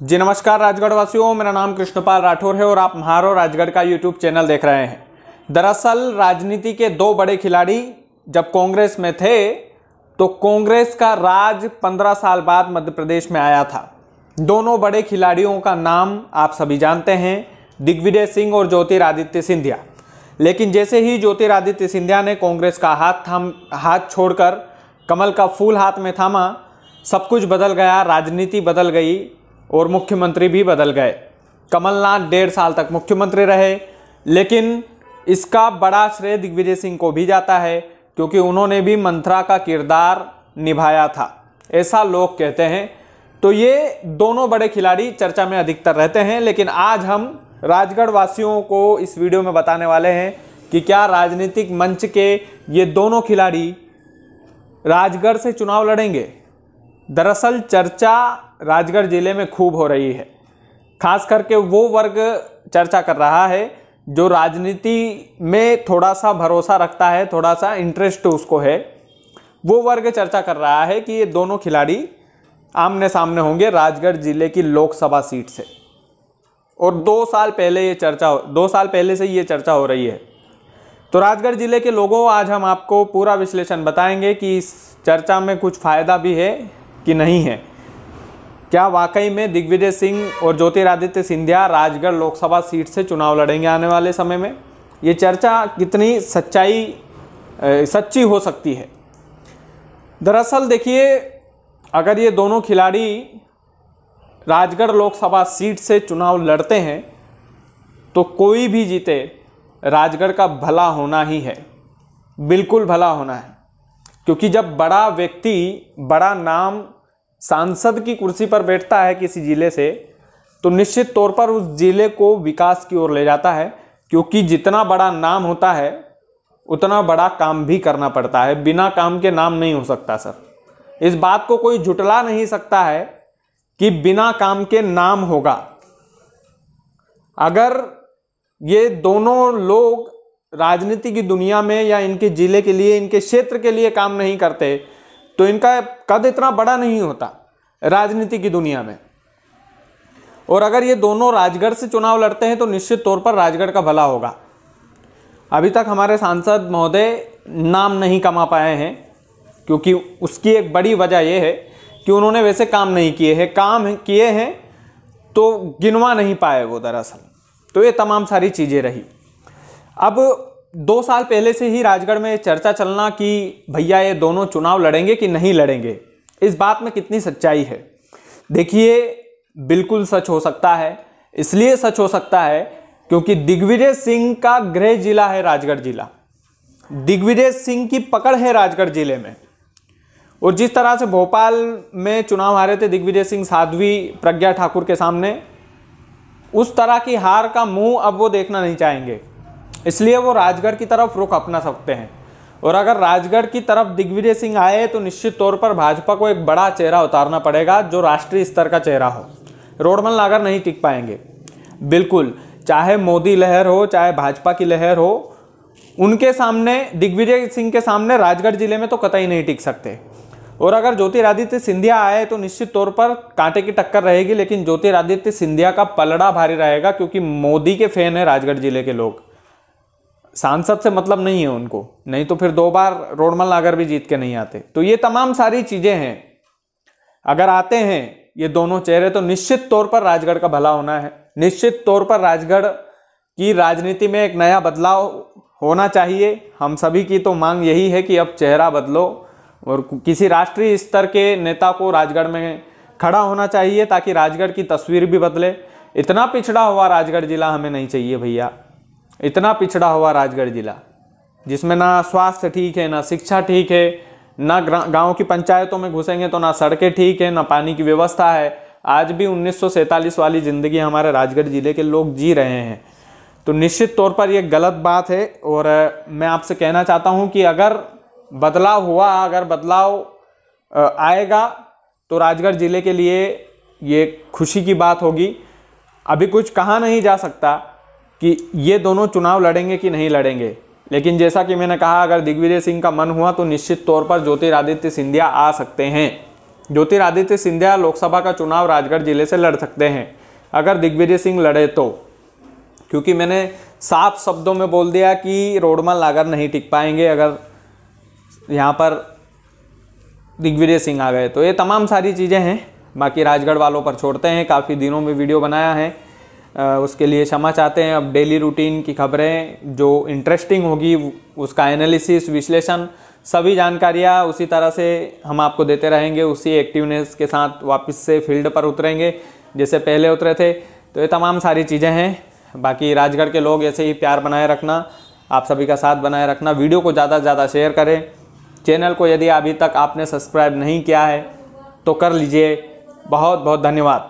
जी नमस्कार राजगढ़ वासियों, मेरा नाम कृष्णपाल राठौर है और आप म्हारो राजगढ़ का यूट्यूब चैनल देख रहे हैं। दरअसल राजनीति के दो बड़े खिलाड़ी जब कांग्रेस में थे तो कांग्रेस का राज 15 साल बाद मध्य प्रदेश में आया था। दोनों बड़े खिलाड़ियों का नाम आप सभी जानते हैं, दिग्विजय सिंह और ज्योतिरादित्य सिंधिया। लेकिन जैसे ही ज्योतिरादित्य सिंधिया ने कांग्रेस का हाथ छोड़कर कमल का फूल हाथ में थामा, सब कुछ बदल गया, राजनीति बदल गई और मुख्यमंत्री भी बदल गए। कमलनाथ 1.5 साल तक मुख्यमंत्री रहे, लेकिन इसका बड़ा श्रेय दिग्विजय सिंह को भी जाता है क्योंकि उन्होंने भी मंत्रा का किरदार निभाया था, ऐसा लोग कहते हैं। तो ये दोनों बड़े खिलाड़ी चर्चा में अधिकतर रहते हैं, लेकिन आज हम राजगढ़ वासियों को इस वीडियो में बताने वाले हैं कि क्या राजनीतिक मंच के ये दोनों खिलाड़ी राजगढ़ से चुनाव लड़ेंगे। दरअसल चर्चा राजगढ़ जिले में खूब हो रही है, खास करके वो वर्ग चर्चा कर रहा है जो राजनीति में थोड़ा सा भरोसा रखता है, थोड़ा सा इंटरेस्ट उसको है। वो वर्ग चर्चा कर रहा है कि ये दोनों खिलाड़ी आमने सामने होंगे राजगढ़ जिले की लोकसभा सीट से। और 2 साल पहले से ये चर्चा हो रही है। तो राजगढ़ जिले के लोगों, आज हम आपको पूरा विश्लेषण बताएंगे कि इस चर्चा में कुछ फायदा भी है कि नहीं है। क्या वाकई में दिग्विजय सिंह और ज्योतिरादित्य सिंधिया राजगढ़ लोकसभा सीट से चुनाव लड़ेंगे आने वाले समय में? ये चर्चा कितनी सच्ची हो सकती है? दरअसल देखिए, अगर ये दोनों खिलाड़ी राजगढ़ लोकसभा सीट से चुनाव लड़ते हैं तो कोई भी जीते, राजगढ़ का भला होना ही है, बिल्कुल भला होना है। क्योंकि जब बड़ा व्यक्ति, बड़ा नाम सांसद की कुर्सी पर बैठता है किसी जिले से, तो निश्चित तौर पर उस जिले को विकास की ओर ले जाता है। क्योंकि जितना बड़ा नाम होता है उतना बड़ा काम भी करना पड़ता है, बिना काम के नाम नहीं हो सकता सर। इस बात को कोई झुटला नहीं सकता है कि बिना काम के नाम होगा। अगर ये दोनों लोग राजनीति की दुनिया में या इनके जिले के लिए, इनके क्षेत्र के लिए काम नहीं करते तो इनका कद इतना बड़ा नहीं होता राजनीति की दुनिया में। और अगर ये दोनों राजगढ़ से चुनाव लड़ते हैं तो निश्चित तौर पर राजगढ़ का भला होगा। अभी तक हमारे सांसद महोदय नाम नहीं कमा पाए हैं, क्योंकि उसकी एक बड़ी वजह यह है कि उन्होंने वैसे काम नहीं किए हैं, काम किए हैं तो गिनवा नहीं पाए वो दरअसल। तो ये तमाम सारी चीज़ें रही। अब 2 साल पहले से ही राजगढ़ में चर्चा चलना कि भैया ये दोनों चुनाव लड़ेंगे कि नहीं लड़ेंगे, इस बात में कितनी सच्चाई है? देखिए, बिल्कुल सच हो सकता है। इसलिए सच हो सकता है क्योंकि दिग्विजय सिंह का गृह जिला है राजगढ़ जिला। दिग्विजय सिंह की पकड़ है राजगढ़ जिले में। और जिस तरह से भोपाल में चुनाव हारे थे दिग्विजय सिंह साध्वी प्रज्ञा ठाकुर के सामने, उस तरह की हार का मुंह अब वो देखना नहीं चाहेंगे। इसलिए वो राजगढ़ की तरफ रुख अपना सकते हैं। और अगर राजगढ़ की तरफ दिग्विजय सिंह आए तो निश्चित तौर पर भाजपा को एक बड़ा चेहरा उतारना पड़ेगा, जो राष्ट्रीय स्तर का चेहरा हो। रोडमल नागर नहीं टिक पाएंगे, बिल्कुल। चाहे मोदी लहर हो, चाहे भाजपा की लहर हो, उनके सामने, दिग्विजय सिंह के सामने राजगढ़ जिले में तो कतई नहीं टिक सकते। और अगर ज्योतिरादित्य सिंधिया आए तो निश्चित तौर पर कांटे की टक्कर रहेगी, लेकिन ज्योतिरादित्य सिंधिया का पलड़ा भारी रहेगा क्योंकि मोदी के फैन है राजगढ़ जिले के लोग। सांसद से मतलब नहीं है उनको, नहीं तो फिर 2 बार रोडमल नागर भी जीत के नहीं आते। तो ये तमाम सारी चीजें हैं। अगर आते हैं ये दोनों चेहरे तो निश्चित तौर पर राजगढ़ का भला होना है। निश्चित तौर पर राजगढ़ की राजनीति में एक नया बदलाव होना चाहिए। हम सभी की तो मांग यही है कि अब चेहरा बदलो और किसी राष्ट्रीय स्तर के नेता को राजगढ़ में खड़ा होना चाहिए ताकि राजगढ़ की तस्वीर भी बदले। इतना पिछड़ा हुआ राजगढ़ जिला हमें नहीं चाहिए भैया। इतना पिछड़ा हुआ राजगढ़ जिला जिसमें ना स्वास्थ्य ठीक है, ना शिक्षा ठीक है, ना गांव की पंचायतों में घुसेंगे तो ना सड़कें ठीक है, ना पानी की व्यवस्था है। आज भी 1947 वाली जिंदगी हमारे राजगढ़ जिले के लोग जी रहे हैं। तो निश्चित तौर पर यह गलत बात है। और मैं आपसे कहना चाहता हूं कि अगर बदलाव हुआ, अगर बदलाव आएगा तो राजगढ़ जिले के लिए ये खुशी की बात होगी। अभी कुछ कहा नहीं जा सकता कि ये दोनों चुनाव लड़ेंगे कि नहीं लड़ेंगे, लेकिन जैसा कि मैंने कहा, अगर दिग्विजय सिंह का मन हुआ तो निश्चित तौर पर ज्योतिरादित्य सिंधिया आ सकते हैं। ज्योतिरादित्य सिंधिया लोकसभा का चुनाव राजगढ़ जिले से लड़ सकते हैं अगर दिग्विजय सिंह लड़े तो, क्योंकि मैंने साफ शब्दों में बोल दिया कि रोडमल नागर नहीं टिक पाएंगे अगर यहाँ पर दिग्विजय सिंह आ गए तो। ये तमाम सारी चीज़ें हैं, बाकी राजगढ़ वालों पर छोड़ते हैं। काफ़ी दिनों में वीडियो बनाया है, उसके लिए क्षमा चाहते हैं। अब डेली रूटीन की खबरें जो इंटरेस्टिंग होगी उसका एनालिसिस, विश्लेषण, सभी जानकारियाँ उसी तरह से हम आपको देते रहेंगे। उसी एक्टिवनेस के साथ वापस से फील्ड पर उतरेंगे जैसे पहले उतरे थे। तो ये तमाम सारी चीज़ें हैं। बाकी राजगढ़ के लोग ऐसे ही प्यार बनाए रखना, आप सभी का साथ बनाए रखना। वीडियो को ज़्यादा से ज़्यादा शेयर करें। चैनल को यदि अभी तक आपने सब्सक्राइब नहीं किया है तो कर लीजिए। बहुत बहुत धन्यवाद।